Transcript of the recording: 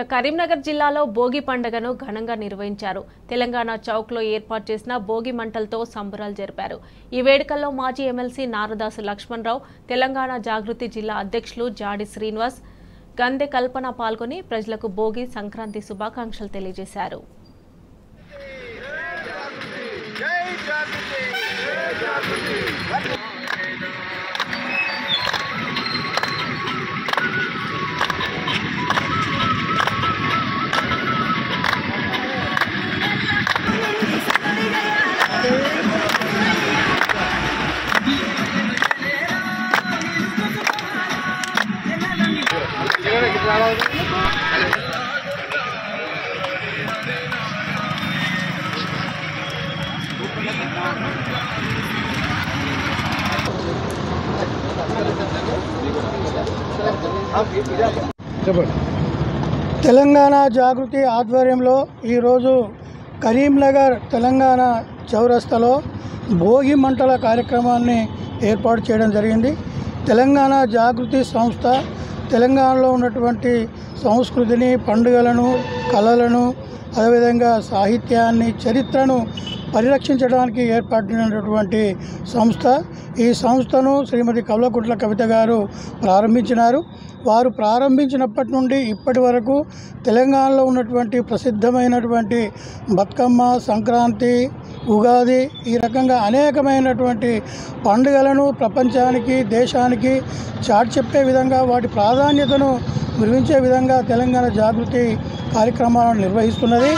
కరీంనగర్ జిల్లాలో భోగి పండుగను ఘనంగా నిర్వహించారు. తెలంగాణ చౌక్లో ఏర్పాటు చేసిన భోగి మంటలతో సంబరాలు జరిపారు. ఈ వేడుకల్లో మాజీ ఎమ్మెల్సీ నారదాసు లక్ష్మణరావు, తెలంగాణ జాగృతి జిల్లా అధ్యక్షులు జాడి శ్రీనివాస్, గందె కల్పన పాల్గొని ప్రజలకు భోగి సంక్రాంతి శుభాకాంక్షలు తెలియజేశారు. తెలంగాణ జాగృతి ఆధ్వర్యంలో ఈరోజు కరీంనగర్ తెలంగాణ చౌరస్తాలో భోగి మంటల కార్యక్రమాన్ని ఏర్పాటు చేయడం జరిగింది. తెలంగాణ జాగృతి సంస్థ తెలంగాణలో ఉన్నటువంటి సంస్కృతిని, పండుగలను, కళలను, అదేవిధంగా సాహిత్యాన్ని, చరిత్రను పరిరక్షించడానికి ఏర్పడినటువంటి సంస్థ. ఈ సంస్థను శ్రీమతి కల్వకుంట్ల కవిత గారు ప్రారంభించినారు. వారు ప్రారంభించినప్పటి నుండి ఇప్పటి వరకు తెలంగాణలో ఉన్నటువంటి ప్రసిద్ధమైనటువంటి బతుకమ్మ, సంక్రాంతి, ఉగాది, ఈ రకంగా అనేకమైనటువంటి పండుగలను ప్రపంచానికి, దేశానికి చాటి చెప్పే విధంగా, వాటి ప్రాధాన్యతను గుర్తించే విధంగా తెలంగాణ జాగృతి కార్యక్రమాలను నిర్వహిస్తున్నది.